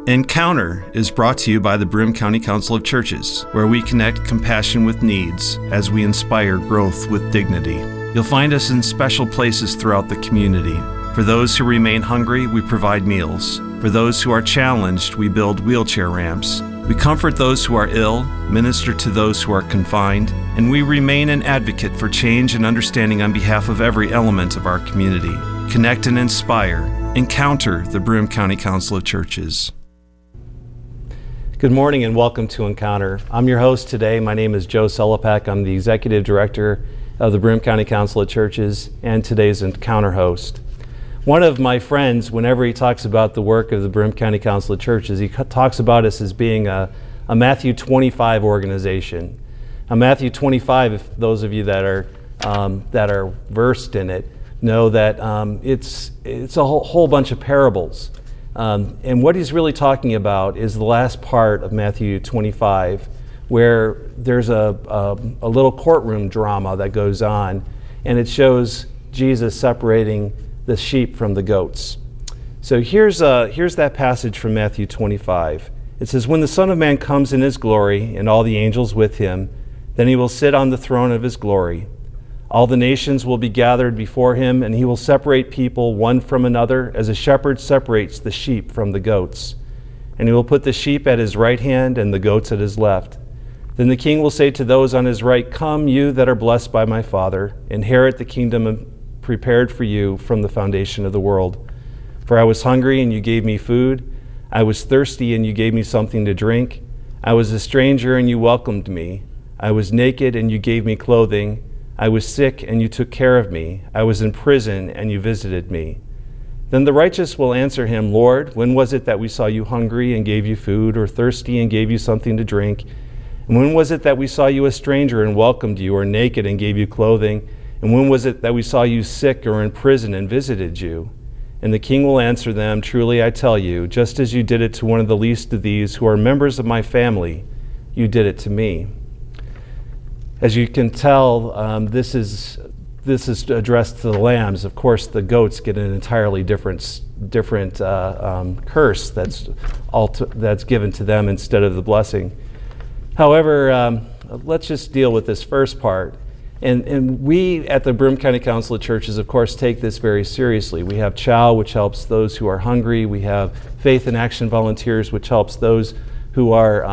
Encounter is brought to you by the Broome County Council of Churches, where we connect compassion with needs as we inspire growth with dignity. You'll find us in special places throughout the community. For those who remain hungry, we provide meals. For those who are challenged, we build wheelchair ramps. We comfort those who are ill, minister to those who are confined, and we remain an advocate for change and understanding on behalf of every element of our community. Connect and inspire. Encounter the Broome County Council of Churches. Good morning and welcome to Encounter. I'm your host today. My name is Joe Sellepack. I'm the Executive Director of the Broome County Council of Churches and today's Encounter host. One of my friends, whenever he talks about the work of the Broome County Council of Churches, he talks about us as being a Matthew 25 organization. A Matthew 25, if those of you that are versed in it, know that it's a whole bunch of parables. And what he's really talking about is the last part of Matthew 25, where there's a little courtroom drama that goes on, and it shows Jesus separating the sheep from the goats. So here's that passage from Matthew 25. It says, "When the Son of Man comes in his glory and all the angels with him, then he will sit on the throne of his glory. All the nations will be gathered before him, and he will separate people one from another as a shepherd separates the sheep from the goats. And he will put the sheep at his right hand and the goats at his left. Then the king will say to those on his right, 'Come, you that are blessed by my Father, inherit the kingdom prepared for you from the foundation of the world. For I was hungry, and you gave me food. I was thirsty, and you gave me something to drink. I was a stranger, and you welcomed me. I was naked, and you gave me clothing. I was sick, and you took care of me. I was in prison, and you visited me.' Then the righteous will answer him, 'Lord, when was it that we saw you hungry and gave you food, or thirsty and gave you something to drink? And when was it that we saw you a stranger and welcomed you, or naked and gave you clothing? And when was it that we saw you sick or in prison and visited you?' And the king will answer them, 'Truly I tell you, just as you did it to one of the least of these who are members of my family, you did it to me.'" As you can tell, this is addressed to the lambs. Of course, the goats get an entirely different curse that's given to them instead of the blessing. However, let's just deal with this first part. And we at the Broome County Council of Churches, of course, take this very seriously. We have CHOW, which helps those who are hungry. We have Faith in Action Volunteers, which helps those who are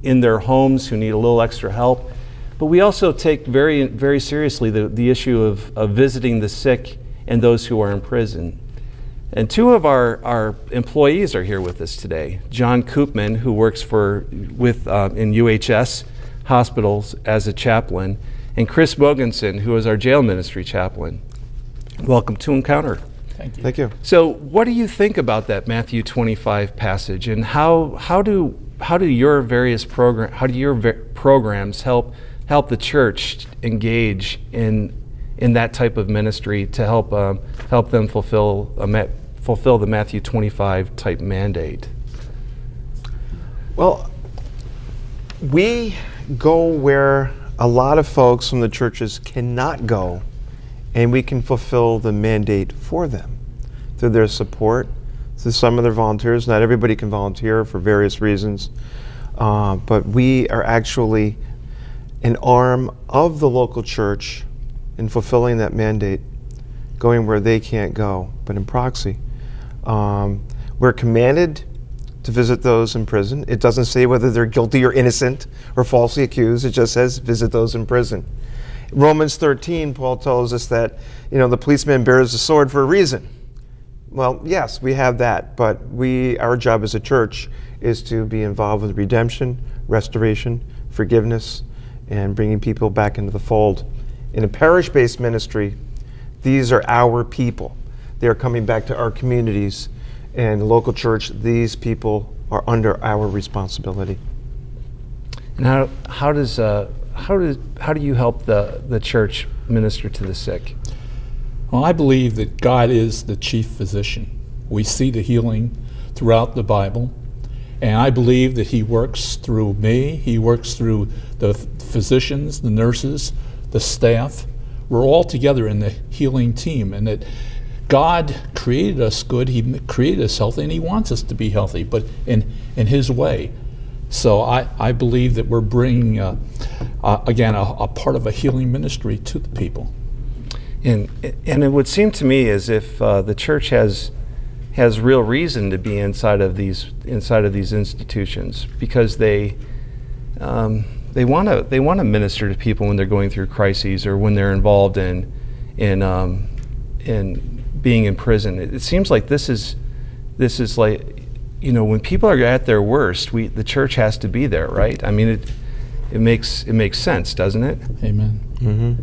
in their homes who need a little extra help. But we also take very, very seriously the issue of visiting the sick and those who are in prison. And two of our employees are here with us today. John Koopman, who works in UHS hospitals as a chaplain, and Cris Mogenson, who is our jail ministry chaplain. Welcome to Encounter. Thank you. Thank you. So what do you think about that Matthew 25 passage, and how do your various programs help the church engage in that type of ministry to help them fulfill the Matthew 25 type mandate? Well, we go where a lot of folks from the churches cannot go, and we can fulfill the mandate for them through their support, through some of their volunteers. Not everybody can volunteer for various reasons, but we are actually an arm of the local church in fulfilling that mandate, going where they can't go, but in proxy. We're commanded to visit those in prison. It doesn't say whether they're guilty or innocent or falsely accused. It just says visit those in prison. Romans 13, Paul tells us that, the policeman bears a sword for a reason. Well, yes, we have that, but our job as a church is to be involved with redemption, restoration, forgiveness, and bringing people back into the fold. In a parish-based ministry, these are our people. They're coming back to our communities. And the local church, these people are under our responsibility. And how do you help the church minister to the sick? Well, I believe that God is the chief physician. We see the healing throughout the Bible, and I believe that he works through me. He works through the physicians, the nurses, the staff. We're all together in the healing team, and that God created us good. He created us healthy, and He wants us to be healthy, but in His way. So I believe that we're bringing, again, a part of a healing ministry to the people. And it would seem to me as if the church has real reason to be inside of these institutions, because they want to minister to people when they're going through crises or when they're involved in being in prison. It seems like this is like, when people are at their worst, the church has to be there, right? I mean, it makes sense, doesn't it? Amen. Mm-hmm.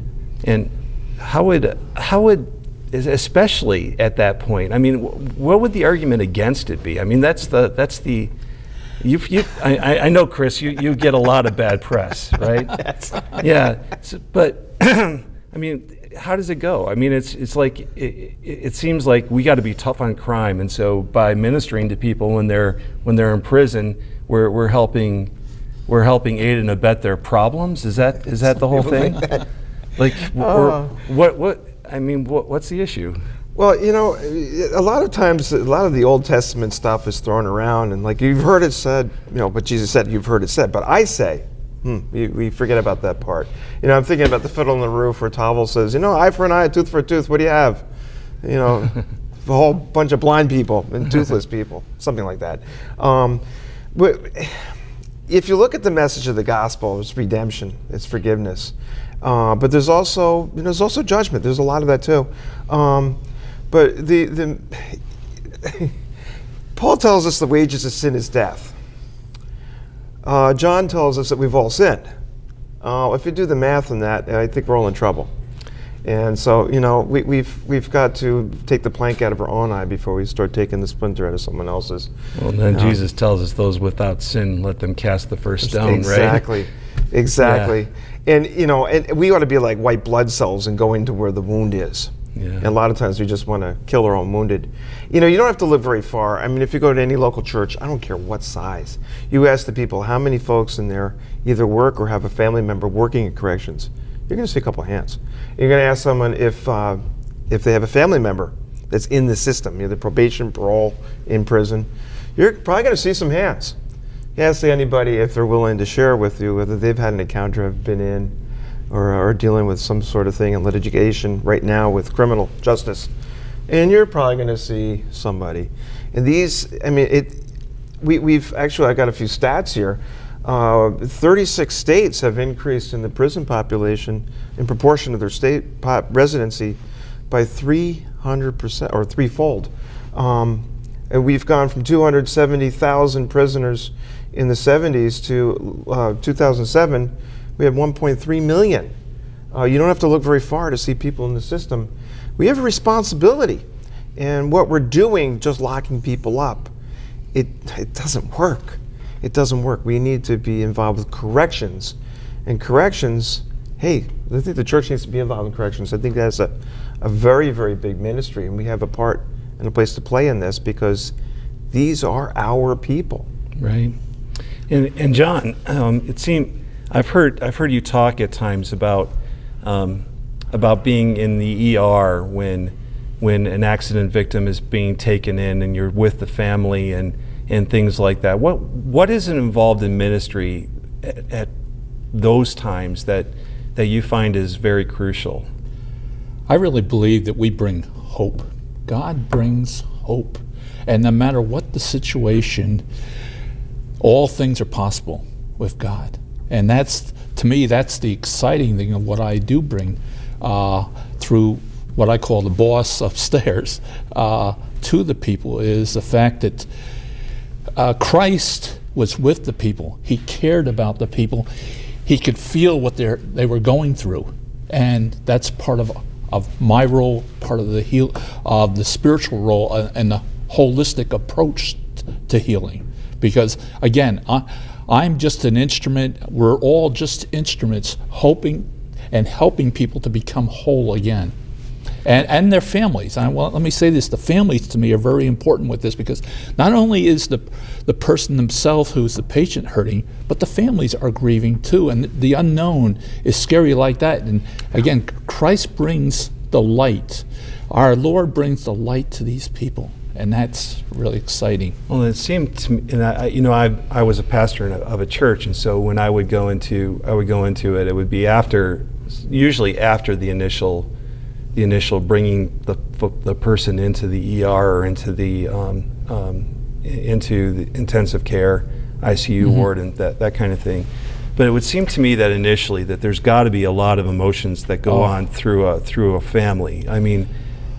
And how would, especially at that point, I mean, what would the argument against it be? I mean, that's the. I know, Cris, you get a lot of bad press, right? Yeah, but I mean, how does it go? I mean, it's like it seems like we got to be tough on crime, and so by ministering to people when they're in prison, we're helping aid and abet their problems. Is that the whole thing? Like, what? I mean, what's the issue? Well, a lot of times, a lot of the Old Testament stuff is thrown around, and like you've heard it said, but Jesus said, you've heard it said, but I say, we forget about that part. I'm thinking about the fiddle on the roof where Tavel says, eye for an eye, tooth for a tooth, what do you have? A whole bunch of blind people and toothless people, something like that. But if you look at the message of the gospel, it's redemption, it's forgiveness. But there's also judgment. There's a lot of that too. But the Paul tells us the wages of sin is death. John tells us that we've all sinned. If you do the math on that, I think we're all in trouble. And so, we've got to take the plank out of our own eye before we start taking the splinter out of someone else's. Well, then Jesus tells us, those without sin, let them cast the first stone, exactly. right? Exactly. Yeah. And, and we ought to be like white blood cells and go into where the wound is. Yeah. And a lot of times we just want to kill our own wounded. You don't have to live very far. I mean, if you go to any local church, I don't care what size, you ask the people how many folks in there either work or have a family member working in corrections, you're going to see a couple of hands. You're going to ask someone if they have a family member that's in the system, either probation, parole, in prison, you're probably going to see some hands. You ask anybody if they're willing to share with you whether they've had an encounter, have been in, or are dealing with some sort of thing in litigation right now with criminal justice, and you're probably going to see somebody. And these, I mean, we've actually, I got a few stats here. 36 states have increased in the prison population in proportion to their state residency by 300% or threefold. And we've gone from 270,000 prisoners in the 70s to 2007. We had 1.3 million. You don't have to look very far to see people in the system. We have a responsibility, and what we're doing, just locking people up, it doesn't work. It doesn't work. We need to be involved with corrections, and corrections. Hey, I think the church needs to be involved in corrections. I think that's a very, very big ministry, and we have a part and a place to play in this because these are our people. Right. And John, it seemed. I've heard you talk at times about being in the ER when an accident victim is being taken in and you're with the family and things like that. What is involved in ministry at those times that you find is very crucial? I really believe that we bring hope. God brings hope. And no matter what the situation, all things are possible with God. And that's, to me, that's the exciting thing of what I do bring through what I call the boss upstairs to the people, is the fact that Christ was with the people. He cared about the people. He could feel what they were going through. And that's part of my role, part of the spiritual role and the holistic approach to healing. Because, again, I'm just an instrument. We're all just instruments hoping and helping people to become whole again. And their families. Well, let me say this, the families to me are very important with this, because not only is the person themselves who's the patient hurting, but the families are grieving too, and the unknown is scary like that. And again, Christ brings the light Our Lord brings the light to these people, and that's really exciting. Well, it seemed to me, and I was a pastor of a church, and so when I would go into it, it would be usually after the initial bringing the person into the ER or into the intensive care ICU ward and that kind of thing. But it would seem to me that initially that there's got to be a lot of emotions that go on through a family. I mean,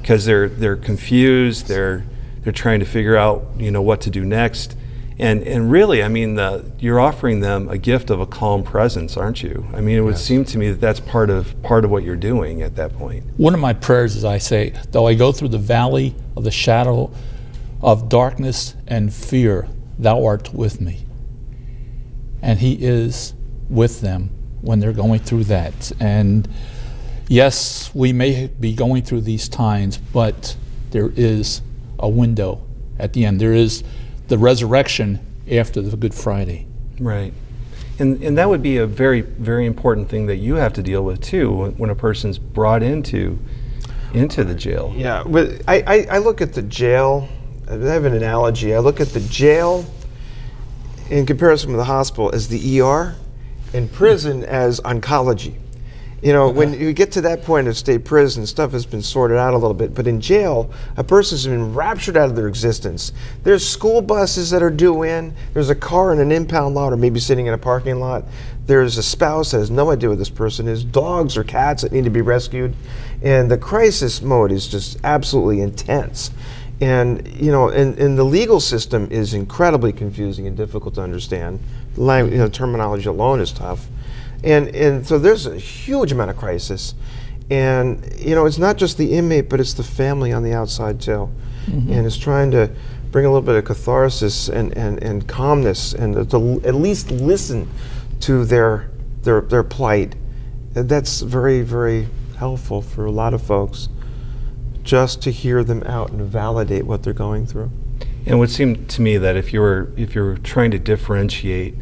because they're confused, they're trying to figure out what to do next, and really, I mean, you're offering them a gift of a calm presence, aren't you? I mean, it would seem to me that that's part of what you're doing at that point. One of my prayers is I say, though I go through the valley of the shadow of darkness and fear, thou art with me. And he is with them when they're going through that. And yes, we may be going through these times, but there is a window at the end. There is the resurrection after the Good Friday. Right. And that would be a very, very important thing that you have to deal with too when a person's brought into the jail. Yeah, but I look at the jail, I have an analogy. I look at the jail in comparison with the hospital as the ER, and prison as oncology. When you get to that point of state prison, stuff has been sorted out a little bit, but in jail, a person's been raptured out of their existence. There's school buses that are due in, there's a car in an impound lot or maybe sitting in a parking lot, there's a spouse that has no idea what this person is, dogs or cats that need to be rescued, and the crisis mode is just absolutely intense. And the legal system is incredibly confusing and difficult to understand. Terminology alone is tough. And so there's a huge amount of crisis. And it's not just the inmate, but it's the family on the outside too. And it's trying to bring a little bit of catharsis and calmness, and to at least listen to their plight. That's very, very helpful for a lot of folks, just to hear them out and validate what they're going through. And it would seem to me that if you're trying to differentiate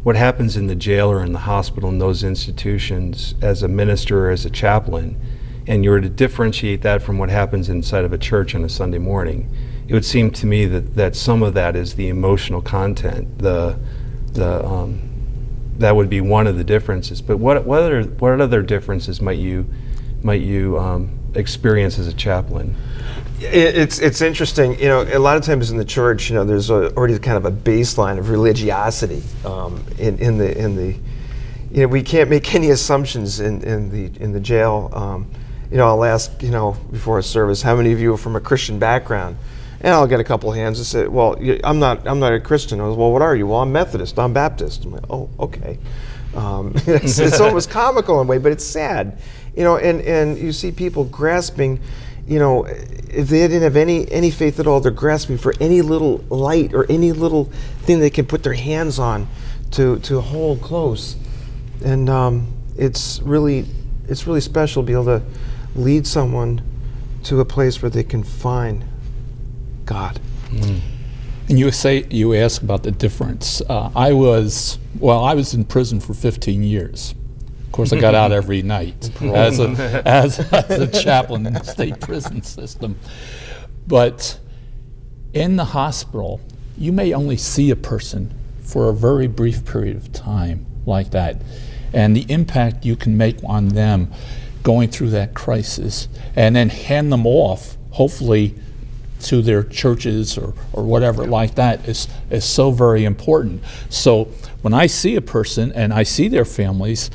what happens in the jail or in the hospital in those institutions as a minister or as a chaplain, and you were to differentiate that from what happens inside of a church on a Sunday morning, it would seem to me that some of that is the emotional content. That would be one of the differences. But what other differences might you experience as a chaplain? It's interesting. A lot of times in the church, there's already kind of a baseline of religiosity in the. We can't make any assumptions in the jail. I'll ask before a service, how many of you are from a Christian background? And I'll get a couple of hands and say, well, I'm not a Christian. I was, well, what are you? Well, I'm Methodist. I'm Baptist. I'm like, oh, okay. It's almost comical in a way, but it's sad. And you see people grasping, if they didn't have any faith at all, they're grasping for any little light or any little thing they can put their hands on to hold close. And it's really special to be able to lead someone to a place where they can find God. And you ask about the difference. I was in prison for 15 years. Of course, I got out every night as a chaplain in the state prison system. But in the hospital, you may only see a person for a very brief period of time like that. And the impact you can make on them going through that crisis, and then hand them off, hopefully, to their churches or whatever like that is so very important. So when I see a person and I see their families,